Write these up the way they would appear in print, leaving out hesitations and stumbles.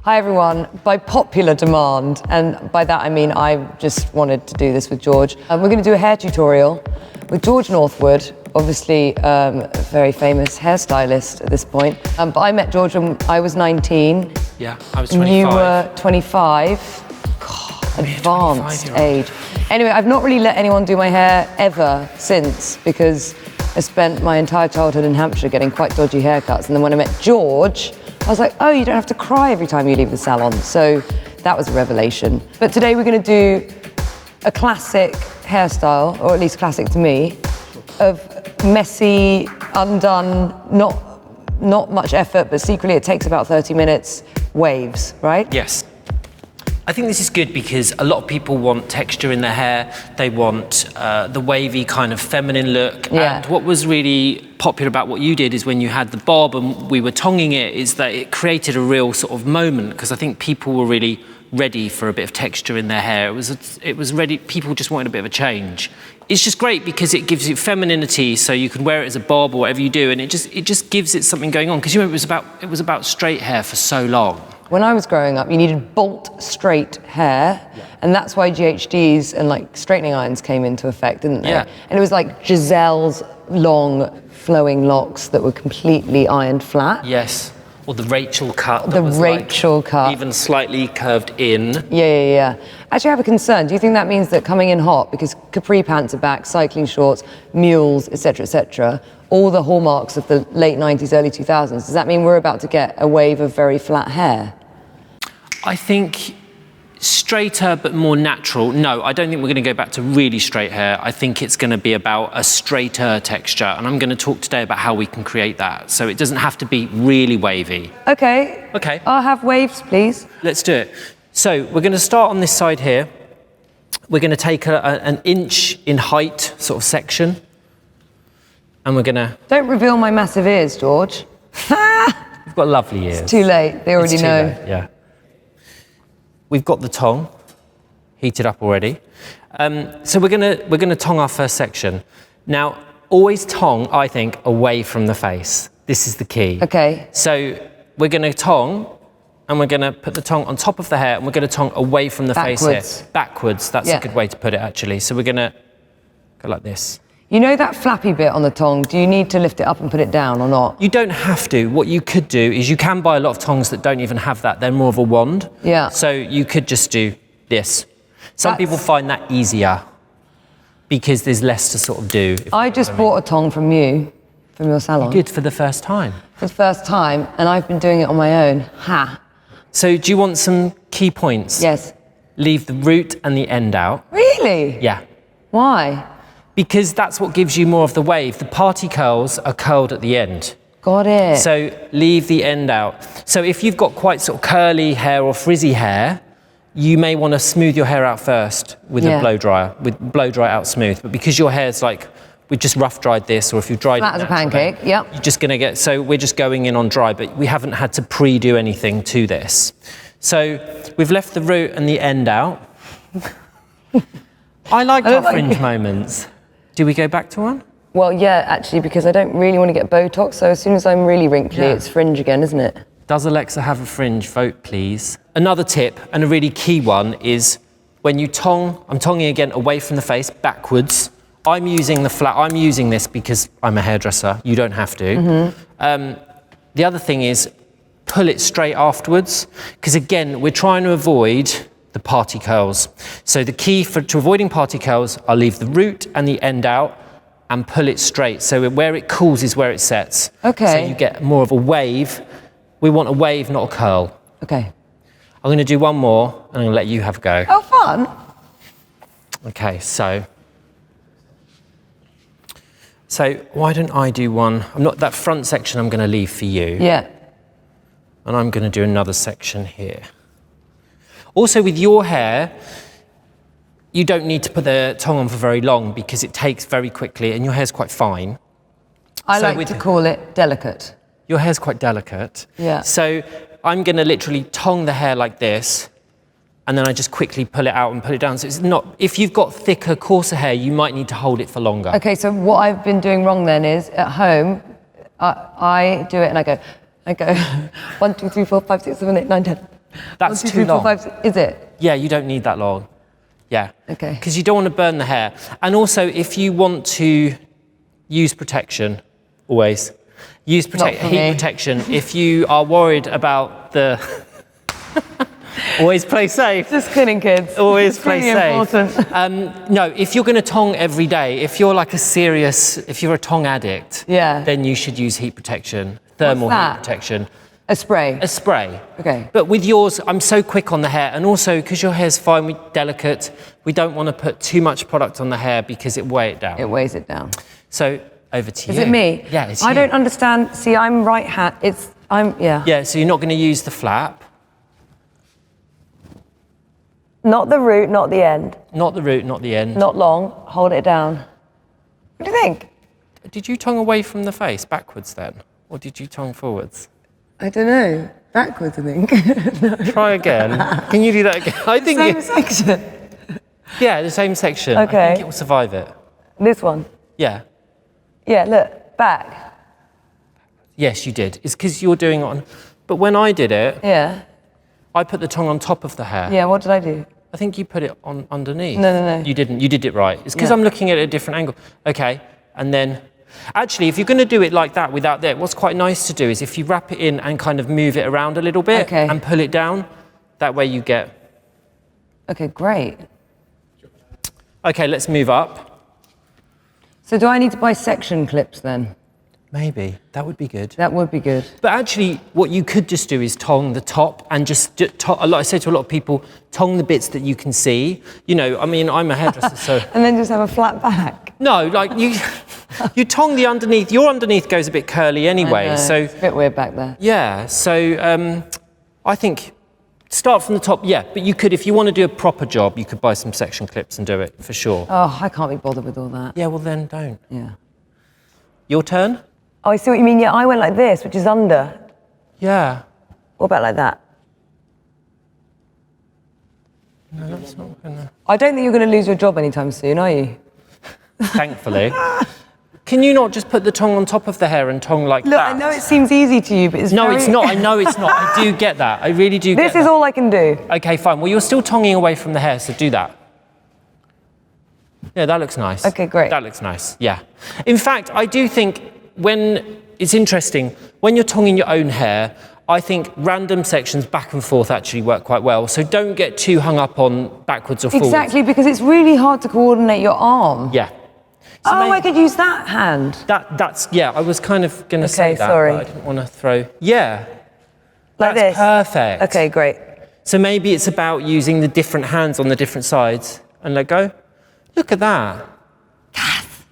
Hi everyone, by popular demand, and by that I mean I just wanted to do this with George. We're going to do a hair tutorial with George Northwood, obviously a very famous hairstylist at this point. But I met George when I was 19. Yeah, I was 25. You were 25. God, advanced age. Anyway, I've not really let anyone do my hair ever since because I spent my entire childhood in Hampshire getting quite dodgy haircuts. And then when I met George, I was like, oh, you don't have to cry every time you leave the salon. So that was a revelation. But today we're going to do a classic hairstyle, or at least classic to me, of messy, undone, not much effort, but secretly it takes about 30 minutes, waves, right? Yes. I think this is good because a lot of people want texture in their hair. They want the wavy kind of feminine look. Yeah. And what was really popular about what you did is when you had the bob and we were tonging it, is that it created a real sort of moment, because I think people were really ready for a bit of texture in their hair. It was ready. People just wanted a bit of a change. It's just great because it gives you femininity, so you can wear it as a bob or whatever you do, and it just gives it something going on. Because you remember it was about straight hair for so long. When I was growing up, you needed bolt straight hair, and that's why GHDs and like straightening irons came into effect, didn't they? Yeah. And it was like Giselle's long flowing locks that were completely ironed flat. Yes. Or the Rachel cut. The Rachel cut. Even slightly curved in. Yeah. Actually, I have a concern. Do you think that means that coming in hot, because capri pants are back, cycling shorts, mules, etc., all the hallmarks of the late 90s, early 2000s, does that mean we're about to get a wave of very flat hair? I think straighter but more natural. No, I don't think we're going to go back to really straight hair. I think it's going to be about a straighter texture, and I'm going to talk today about how we can create that. So it doesn't have to be really wavy. Okay. I'll have waves, please. Let's do it. So we're going to start on this side here. We're going to take an inch in height sort of section, and we're going to... Don't reveal my massive ears, George. You've got lovely ears. It's too late. They already know. Late, yeah. We've got the tong heated up already. So we're gonna tong our first section. Now, always tong, I think, away from the face. This is the key. Okay. So we're gonna tong, and we're gonna put the tong on top of the hair, and we're gonna tong away from the face here. Backwards, that's a good way to put it, actually. So we're gonna go like this. You know that flappy bit on the tong, do you need to lift it up and put it down or not? You don't have to. What you could do is you can buy a lot of tongs that don't even have that. They're more of a wand. Yeah. So you could just do this. Some people find that easier because there's less to sort of do. I just bought a tong from you, from your salon. Good, for the first time. For the first time, and I've been doing it on my own. Ha. So do you want some key points? Yes. Leave the root and the end out. Really? Yeah. Why? Because that's what gives you more of the wave. The party curls are curled at the end. Got it. So leave the end out. So if you've got quite sort of curly hair or frizzy hair, you may want to smooth your hair out first with a blow dryer, blow dry out smooth. But because your hair's like, we've just rough dried this, or if you've dried flat it as a pancake, yep. You're just going to get, so we're just going in on dry, but we haven't had to pre-do anything to this. So we've left the root and the end out. I like our fringe moments. Do we go back to one? Well, yeah, actually, because I don't really want to get Botox, so as soon as I'm really wrinkly, it's fringe again, isn't it? Does Alexa have a fringe? Vote, please. Another tip, and a really key one, is when you tong, I'm tonging again away from the face, backwards. I'm using this because I'm a hairdresser. You don't have to. The other thing is pull it straight afterwards, because again, we're trying to avoid the party curls. So the key to avoiding party curls, I'll leave the root and the end out and pull it straight. So where it cools is where it sets. Okay. So you get more of a wave. We want a wave, not a curl. Okay. I'm going to do one more, and I'm going to let you have a go. Oh, fun. Okay, so why don't I do one? That front section I'm going to leave for you. Yeah. And I'm going to do another section here. Also, with your hair, you don't need to put the tong on for very long because it takes very quickly, and your hair's quite fine. I like to call it delicate. Your hair's quite delicate. Yeah. So I'm going to literally tong the hair like this, and then I just quickly pull it out and put it down. So it's not, if you've got thicker, coarser hair, you might need to hold it for longer. Okay, so what I've been doing wrong then is, at home, I do it and I go 1, 2, 3, 4, 5, 6, 7, 8, 9, 10. That's 1, 2, too 3, 4, long. 5, is it? Yeah, you don't need that long. Yeah. Okay. Because you don't want to burn the hair. And also, if you want to use protection, always use Not for heat me. protection. If you are worried about the... Always play safe. Just kidding, kids. Always It's play really safe. important. No, if you're going to tong every day, if you're a tong addict, Yeah. then you should use heat protection, thermal What's heat that? protection. A spray. A spray. Okay. But with yours, I'm so quick on the hair, and also because your hair's fine, delicate, we don't want to put too much product on the hair because it weighs it down. It weighs it down. So over to you. Is it me? Yeah, it's I you. don't understand. See, I'm right hand. Yeah. Yeah, so you're not going to use the flap. Not the root, not the end. Not the root, not the end. Not long. Hold it down. What do you think? Did you tongue away from the face, backwards then? Or did you tongue forwards? I don't know. Backwards, I think. Try again. Can you do that again? I think Same section. Yeah, the same section. Okay. I think it will survive it. This one. Yeah. Yeah, look. Back. Yes, you did. It's because you're doing it on... But when I did it, Yeah. I put the tongue on top of the hair. Yeah, what did I do? I think you put it on underneath. No. You didn't. You did it right. It's because Yeah. I'm looking at it at a different angle. Okay, and then... Actually, if you're going to do it like that without that, what's quite nice to do is if you wrap it in and kind of move it around a little bit Okay. and pull it down, that way you get... Okay, great. Okay, let's move up. So do I need to buy section clips then? Maybe. That would be good. That would be good. But actually, what you could just do is tong the top and just, I say to a lot of people, tong the bits that you can see. You know, I mean, I'm a hairdresser, so... And then just have a flat back. No, like you tong the underneath. Your underneath goes a bit curly anyway, I know, so... it's a bit weird back there. Yeah, so I think start from the top, yeah, but you could, if you want to do a proper job, you could buy some section clips and do it, for sure. Oh, I can't be bothered with all that. Yeah, well then, don't. Yeah. Your turn? Oh, I see what you mean. Yeah, I went like this, which is under. Yeah. What about like that? No, that's not gonna... I don't think you're going to lose your job anytime soon, are you? Thankfully. Can you not just put the tongue on top of the hair and tongue like Look, that? I know it seems easy to you, but it's No, very... it's not. I know it's not. I do get that. I really do get that. This is all I can do. Okay, fine. Well, you're still tonguing away from the hair, so do that. Yeah, that looks nice. Okay, great. That looks nice, yeah. In fact, I do think when... It's interesting, when you're tonguing your own hair, I think random sections back and forth actually work quite well. So don't get too hung up on backwards or forwards. Exactly, because it's really hard to coordinate your arm. Yeah. So Oh, I could use that hand. That's, yeah, I was kind of going to say that, sorry. but I didn't want to throw... Yeah. Like That's this? perfect. Okay, great. So maybe it's about using the different hands on the different sides and let go. Look at that.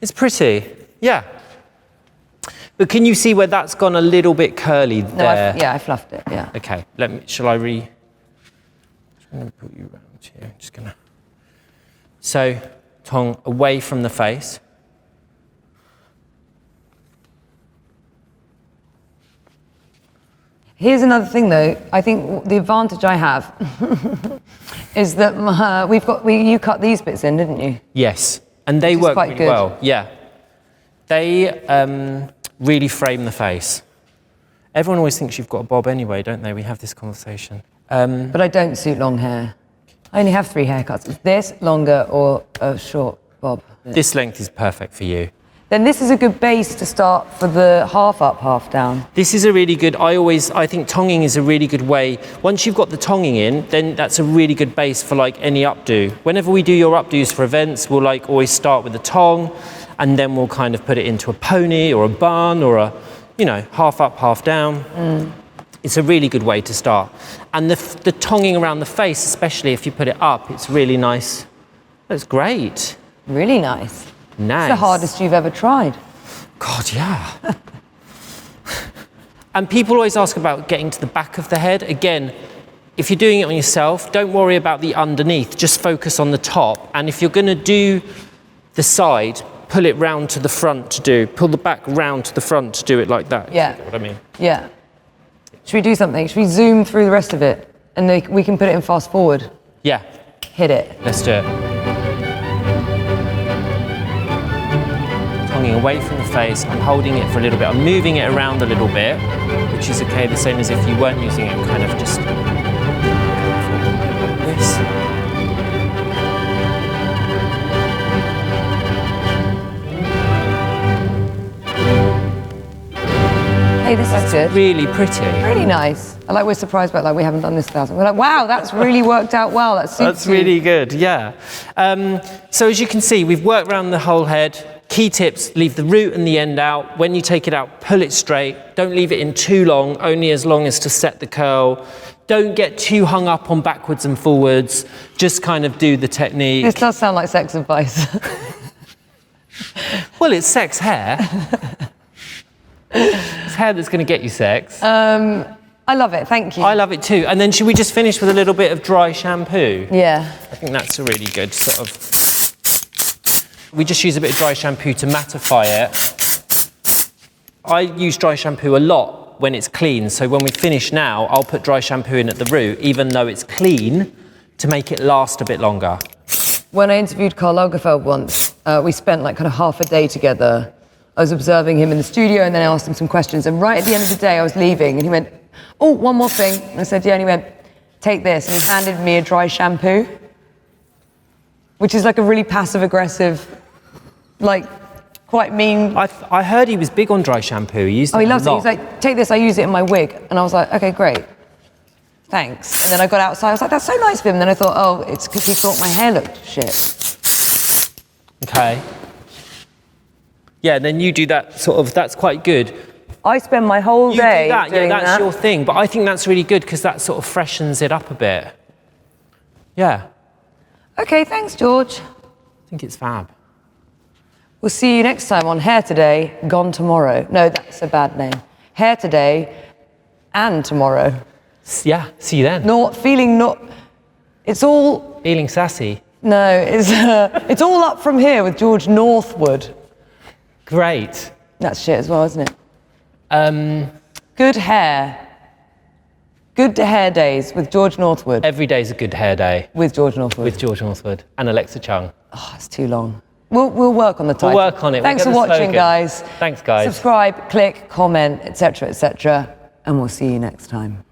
It's pretty. Yeah. But can you see where that's gone a little bit curly No, there? I fluffed it, yeah. Okay, shall I just going to put you around here. Just going to... So, tongue away from the face. Here's another thing, though. I think the advantage I have is that you cut these bits in, didn't you? Yes, and they Which is work quite really good. well. Yeah. They really frame the face. Everyone always thinks you've got a bob anyway, don't they? We have this conversation. But I don't suit long hair. I only have 3 haircuts. It's this, longer, or a short bob. This length is perfect for you. Then this is a good base to start for the half up, half down. This is a really good, I think tonging is a really good way. Once you've got the tonging in, then that's a really good base for like any updo. Whenever we do your updos for events, we'll like always start with the tong, and then we'll kind of put it into a pony or a bun or a, you know, half up, half down. It's a really good way to start. And the tonging around the face, especially if you put it up, it's really nice. That's great. Really nice. Nice. It's the hardest you've ever tried. God, yeah. And people always ask about getting to the back of the head. Again, if you're doing it on yourself, don't worry about the underneath, just focus on the top. And if you're gonna do the side, pull it round to the front to do, pull the back round to the front to do it like that. Yeah. You know what I mean? Yeah. Should we do something? Should we zoom through the rest of it? And we can put it in fast forward. Yeah, Hit it. let's do it. Tonguing away from the face, I'm holding it for a little bit, I'm moving it around a little bit, which is okay, the same as if you weren't using it, kind of just That's good. really pretty. Really nice. I like we're surprised about like we haven't done this 1,000. We're like, wow, that's really worked out well. That's really good, yeah. So as you can see, we've worked around the whole head. Key tips, leave the root and the end out. When you take it out, pull it straight. Don't leave it in too long, only as long as to set the curl. Don't get too hung up on backwards and forwards. Just kind of do the technique. This does sound like sex advice. Well, it's sex hair. It's hair that's going to get you sex. I love it, thank you. I love it too. And then should we just finish with a little bit of dry shampoo? Yeah. I think that's a really good sort of... We just use a bit of dry shampoo to mattify it. I use dry shampoo a lot when it's clean, so when we finish now, I'll put dry shampoo in at the root, even though it's clean, to make it last a bit longer. When I interviewed Karl Lagerfeld once, we spent like kind of half a day together. I was observing him in the studio and then I asked him some questions, and right at the end of the day I was leaving and he went, oh, one more thing. And I said, yeah, and he went, take this. And he handed me a dry shampoo, which is like a really passive-aggressive, like, quite mean. I heard he was big on dry shampoo. He used it he loves a it. lot. He's like, take this, I use it in my wig. And I was like, okay, great. Thanks. And then I got outside, I was like, that's so nice of him. And then I thought, oh, it's because he thought my hair looked shit. Okay. Yeah, then you do that sort of, that's quite good. I spend my whole day You do that, doing yeah, that's that. your thing. But I think that's really good because that sort of freshens it up a bit. Yeah. Okay, thanks, George. I think it's fab. We'll see you next time on Hair Today, Gone Tomorrow. No, that's a bad name. Hair Today and Tomorrow. Yeah, see you then. It's all... Feeling sassy. No, it's all up from here with George Northwood. Great. That's shit as well, isn't it? Good hair. Good hair days with George Northwood. Every day's a good hair day. With George Northwood. With George Northwood and Alexa Chung. Oh, it's too long. We'll work on the title. We'll work on it. Thanks for watching, guys. Thanks, guys. Subscribe, click, comment, etc., etc., and we'll see you next time.